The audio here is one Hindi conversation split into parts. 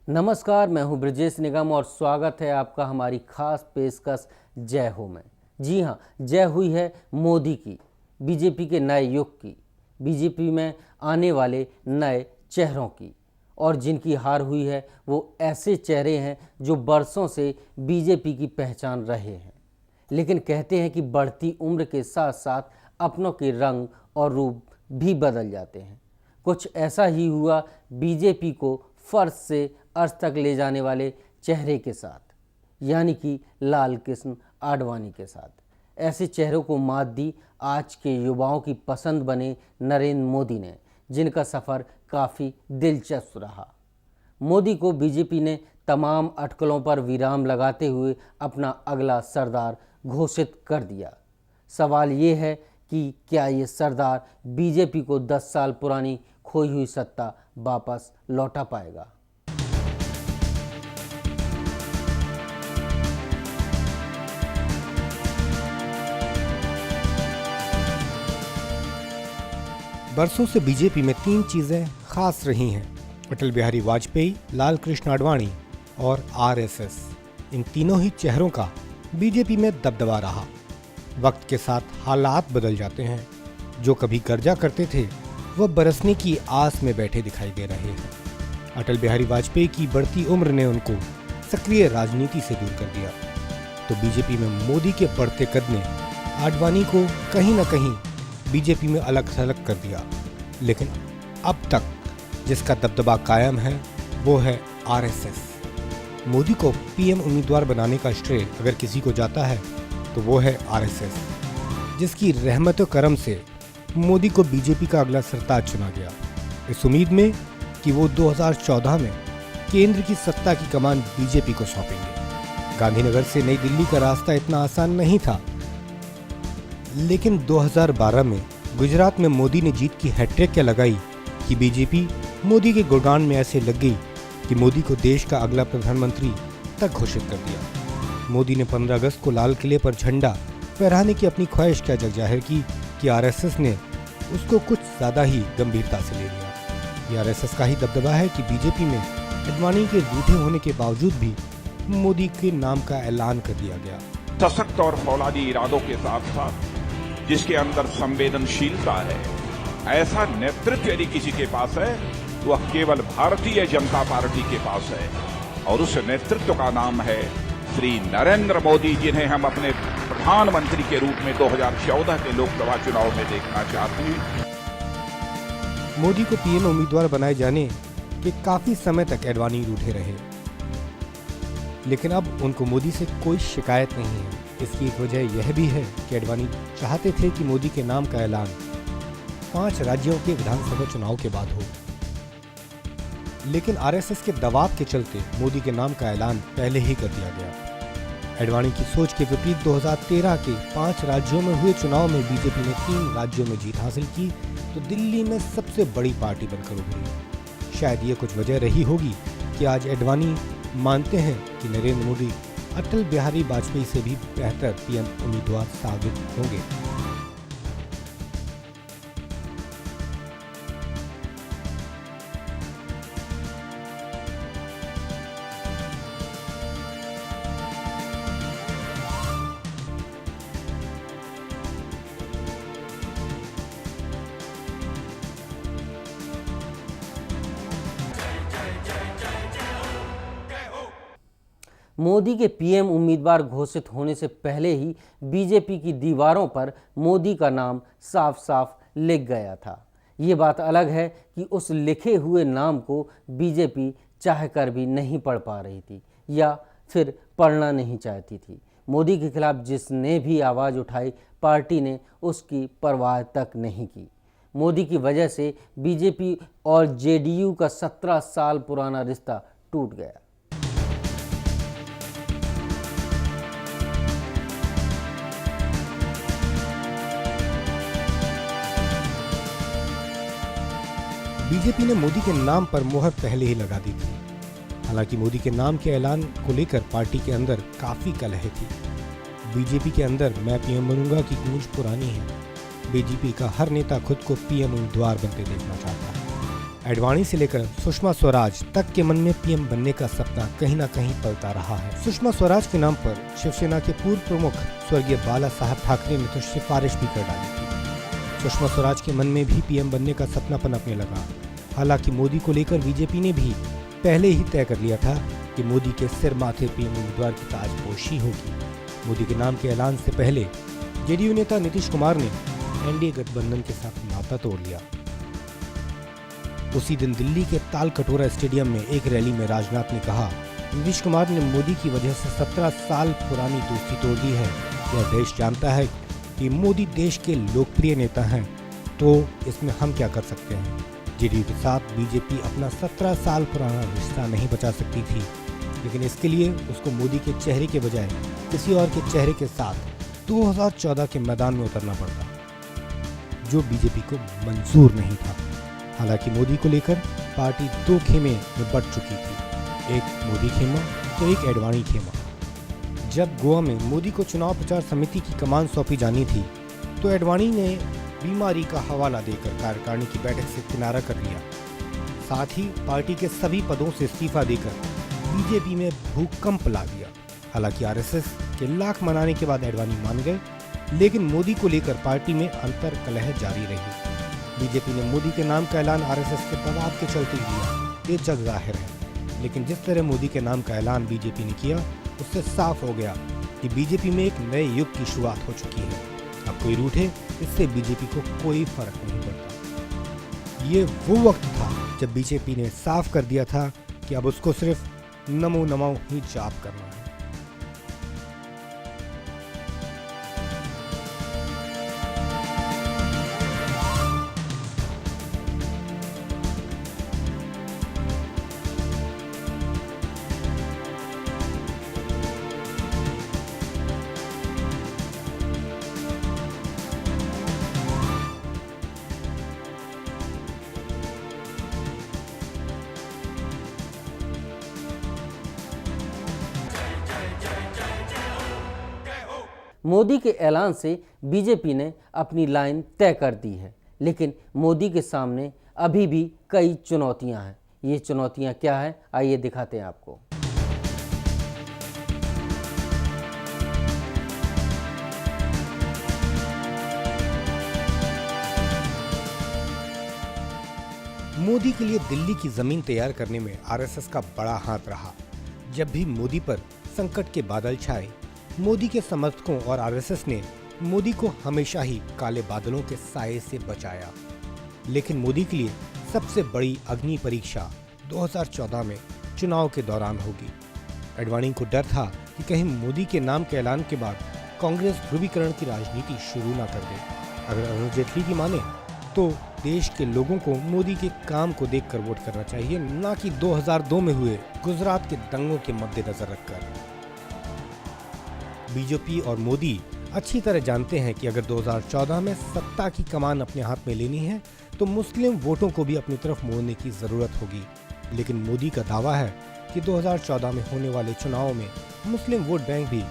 नमस्कार, मैं हूं ब्रजेश निगम और स्वागत है आपका हमारी खास पेशकश जय हो में। जी हां, जय हुई है मोदी की, बीजेपी के नए युग की, बीजेपी में आने वाले नए चेहरों की। और जिनकी हार हुई है वो ऐसे चेहरे हैं जो बरसों से बीजेपी की पहचान रहे हैं, लेकिन कहते हैं कि बढ़ती उम्र के साथ साथ अपनों के रंग और रूप भी बदल जाते हैं। कुछ ऐसा ही हुआ बीजेपी को फर्श से अर्श तक ले जाने वाले चेहरे के साथ, यानी कि लाल कृष्ण आडवाणी के साथ। ऐसे चेहरों को मात दी आज के युवाओं की पसंद बने नरेंद्र मोदी ने, जिनका सफ़र काफ़ी दिलचस्प रहा। मोदी को बीजेपी ने तमाम अटकलों पर विराम लगाते हुए अपना अगला सरदार घोषित कर दिया। सवाल ये है कि क्या ये सरदार बीजेपी को 10 साल पुरानी खोई हुई सत्ता वापस लौटा पाएगा। बरसों से बीजेपी में तीन चीजें खास रही हैं: अटल बिहारी वाजपेयी, लाल कृष्ण आडवाणी और आरएसएस। इन तीनों ही चेहरों का बीजेपी में दबदबा रहा। वक्त के साथ हालात बदल जाते हैं। जो कभी कर्जा करते थे वह बरसने की आस में बैठे दिखाई दे रहे हैं। अटल बिहारी वाजपेयी की बढ़ती उम्र ने उनको सक्रिय राजनीति से दूर कर दिया, तो बीजेपी में मोदी के बढ़ते कद ने आडवाणी को कहीं न कहीं बीजेपी में अलग थलग कर दिया। लेकिन अब तक जिसका दबदबा कायम है वो है आरएसएस। मोदी को पीएम उम्मीदवार बनाने का श्रेय अगर किसी को जाता है तो वो है आरएसएस, जिसकी रहमत व करम से मोदी को बीजेपी का अगला सरताज चुना गया, इस उम्मीद में कि वो 2014 में केंद्र की सत्ता की कमान बीजेपी को सौंपेंगे। गांधीनगर से नई दिल्ली का रास्ता इतना आसान नहीं था, लेकिन 2012 में गुजरात में मोदी ने जीत की हैट्रिक क्या लगाई कि बीजेपी मोदी के गुणगान में ऐसे लग गई कि मोदी को देश का अगला प्रधानमंत्री तक घोषित कर दिया। मोदी ने 15 अगस्त को लाल किले पर झंडा फहराने की अपनी ख्वाहिश क्या जग जाहिर की कि आरएसएस ने उसको कुछ ज्यादा ही गंभीरता से ले लिया। ये आरएसएस का ही दबदबा है कि बीजेपी में आडवाणी के रूठे होने के बावजूद भी मोदी के नाम का ऐलान कर दिया गया। सशक्त और फौलादी इरादों के साथ साथ जिसके अंदर संवेदनशीलता है, ऐसा नेतृत्व यदि किसी के पास है तो वह केवल भारतीय जनता पार्टी के पास है, और उस नेतृत्व का नाम है श्री नरेंद्र मोदी, जिन्हें हम अपने प्रधानमंत्री के रूप में 2014 के लोकसभा चुनाव में देखना चाहते हैं। मोदी को पीएम उम्मीदवार बनाए जाने के काफी समय तक आडवाणी रूठे रहे, लेकिन अब उनको मोदी से कोई शिकायत नहीं है। इसकी एक वजह यह भी है कि आडवाणी चाहते थे कि मोदी के नाम का ऐलान 5 राज्यों के विधानसभा चुनाव के बाद हो, लेकिन आरएसएस के दबाव के चलते मोदी के नाम का ऐलान पहले ही कर दिया गया। आडवाणी की सोच के विपरीत 2013 के 5 राज्यों में हुए चुनाव में बीजेपी ने 3 राज्यों में जीत हासिल की, तो दिल्ली में सबसे बड़ी पार्टी बनकर उभरी। शायद ये कुछ वजह रही होगी कि आज आडवाणी मानते हैं कि नरेंद्र मोदी अटल बिहारी वाजपेयी से भी बेहतर पीएम उम्मीदवार साबित होंगे। मोदी के पीएम उम्मीदवार घोषित होने से पहले ही बीजेपी की दीवारों पर मोदी का नाम साफ साफ लिख गया था। ये बात अलग है कि उस लिखे हुए नाम को बीजेपी चाहकर भी नहीं पढ़ पा रही थी या फिर पढ़ना नहीं चाहती थी। मोदी के खिलाफ जिसने भी आवाज़ उठाई, पार्टी ने उसकी परवाह तक नहीं की। मोदी की वजह से बीजेपी और जेडीयू का 17 साल पुराना रिश्ता टूट गया। बीजेपी ने मोदी के नाम पर मोहर पहले ही लगा दी थी। हालांकि मोदी के नाम के ऐलान को लेकर पार्टी के अंदर काफी कलह थी। बीजेपी के अंदर मैं पीएम बनूंगा की गूंज पुरानी है। बीजेपी का हर नेता खुद को पीएम उम्मीदवार बनते देखना चाहता है। एडवाणी से लेकर सुषमा स्वराज तक के मन में पीएम बनने का सपना कहीं न कहीं पलता रहा है। सुषमा स्वराज के नाम पर शिवसेना के पूर्व प्रमुख स्वर्गीय बाला साहब ठाकरे ने तो सिफारिश भी कर डाली थी। सुषमा स्वराज के मन में भी पीएम बनने का सपना पनपने लगा। हालांकि मोदी को लेकर बीजेपी ने भी पहले ही तय कर लिया था कि मोदी के सिर माथे पीएम उम्मीदवार की ताजपोशी होगी। मोदी के नाम के ऐलान से पहले जेडीयू नेता नीतीश कुमार ने एनडीए गठबंधन के साथ नाता तोड़ लिया। उसी दिन दिल्ली के ताल कटोरा स्टेडियम में एक रैली में राजनाथ ने कहा, नीतीश कुमार ने मोदी की वजह से 17 साल पुरानी दोस्ती तोड़ दी है। यह देश जानता है कि मोदी देश के लोकप्रिय नेता हैं, तो इसमें हम क्या कर सकते हैं। जेडीयू के साथ बीजेपी अपना 17 साल पुराना रिश्ता नहीं बचा सकती थी, लेकिन इसके लिए उसको मोदी के चेहरे के बजाय किसी और के चेहरे के साथ 2014 के मैदान में उतरना पड़ता, जो बीजेपी को मंजूर नहीं था। हालांकि मोदी को लेकर पार्टी दो खेमे में बंट चुकी थी, एक मोदी खेमा तो एक एडवाणी खेमा। जब गोवा में मोदी को चुनाव प्रचार समिति की कमान सौंपी जानी थी, तो एडवाणी ने बीमारी का हवाला देकर कार्यकारिणी की बैठक से किनारा कर लिया। साथ ही पार्टी के सभी पदों से इस्तीफा देकर बीजेपी में भूकंप ला दिया। हालांकि आरएसएस के लाख मनाने के बाद एडवाणी मान गए, लेकिन मोदी को लेकर पार्टी में अंतर कलह जारी रही। बीजेपी ने मोदी के नाम का ऐलान आरएसएस के दबाव के चलते किया, ये जग जाहिर है। लेकिन जिस तरह मोदी के नाम का ऐलान बीजेपी ने किया, उससे साफ हो गया कि बीजेपी में एक नए युग की शुरुआत हो चुकी है। अब कोई रूठे, इससे बीजेपी को कोई फर्क नहीं पड़ता। ये वो वक्त था जब बीजेपी ने साफ कर दिया था कि अब उसको सिर्फ नमो नमो ही जाप करना है। मोदी के ऐलान से बीजेपी ने अपनी लाइन तय कर दी है, लेकिन मोदी के सामने अभी भी कई चुनौतियां हैं। ये चुनौतियां क्या है, आइए दिखाते हैं आपको। मोदी के लिए दिल्ली की जमीन तैयार करने में आरएसएस का बड़ा हाथ रहा। जब भी मोदी पर संकट के बादल छाए, मोदी के समर्थकों और आरएसएस ने मोदी को हमेशा ही काले बादलों के साए से बचाया। लेकिन मोदी के लिए सबसे बड़ी अग्नि परीक्षा 2014 में चुनाव के दौरान होगी। एडवाणी को डर था कि कहीं मोदी के नाम के ऐलान के बाद कांग्रेस ध्रुवीकरण की राजनीति शुरू ना कर दे। अगर अरुण जेटली की माने तो देश के लोगों को मोदी के काम को देखकर वोट करना चाहिए, न कि 2002 में हुए गुजरात के दंगों के मद्देनजर रखकर। बीजेपी और मोदी अच्छी तरह जानते हैं कि अगर 2014 में सत्ता की कमान अपने हाथ में लेनी है तो मुस्लिम वोटों को भी अपनी तरफ मोड़ने की जरूरत होगी। लेकिन मोदी का दावा है कि 2014 में होने वाले चुनाव में मुस्लिम वोट बैंक भी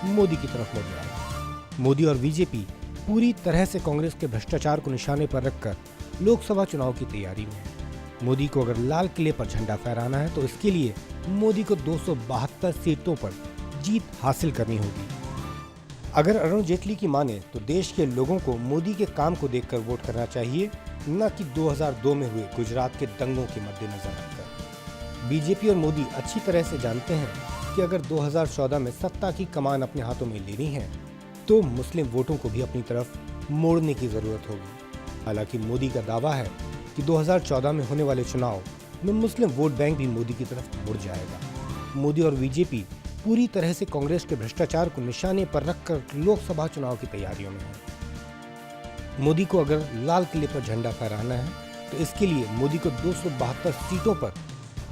मोदी की तरफ मुड़ जाएगा। मोदी और बीजेपी पूरी तरह से कांग्रेस के भ्रष्टाचार को निशाने पर रखकर लोकसभा चुनाव की तैयारी में है। मोदी को अगर लाल किले पर झंडा फहराना है तो इसके लिए मोदी को 272 सीटों पर जीत हासिल करनी होगी। अगर अरुण जेटली की माने तो देश के लोगों को मोदी के काम को देखकर वोट करना चाहिए, न कि 2002 में हुए गुजरात के दंगों के मद्देनजर रखकर। बीजेपी और मोदी अच्छी तरह से जानते हैं कि अगर 2014 में सत्ता की कमान अपने हाथों में लेनी है तो मुस्लिम वोटों को भी अपनी तरफ मोड़ने की जरूरत होगी। हालांकि मोदी का दावा है कि 2014 में होने वाले चुनाव में मुस्लिम वोट बैंक भी मोदी की तरफ मुड़ जाएगा। मोदी और बीजेपी पूरी तरह से कांग्रेस के भ्रष्टाचार को निशाने पर रखकर लोकसभा चुनाव की तैयारियों में है। मोदी को अगर लाल किले पर झंडा फहराना है तो इसके लिए मोदी को 272 सीटों पर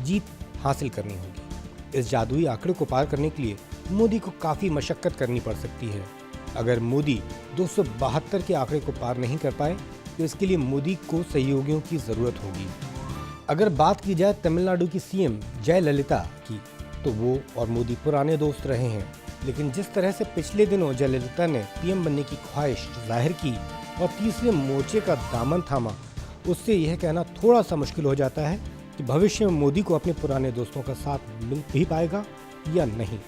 जीत हासिल करनी होगी। इस जादुई आंकड़े को पार करने के लिए मोदी को काफी मशक्कत करनी पड़ सकती है। अगर मोदी 272 के आंकड़े को पार नहीं कर पाए तो इसके लिए मोदी को सहयोगियों की जरूरत होगी। अगर बात की जाए तमिलनाडु की सीएम जयललिता की, तो वो और मोदी पुराने दोस्त रहे हैं। लेकिन जिस तरह से पिछले दिनों जयललिता ने पीएम बनने की ख्वाहिश जाहिर की और तीसरे मोर्चे का दामन थामा, उससे यह कहना थोड़ा सा मुश्किल हो जाता है कि भविष्य में मोदी को अपने पुराने दोस्तों का साथ मिल भी पाएगा या नहीं।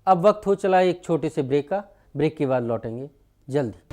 अब वक्त हो चला एक छोटे से ब्रेक का। ब्रेक के बाद लौटेंगे जल्दी।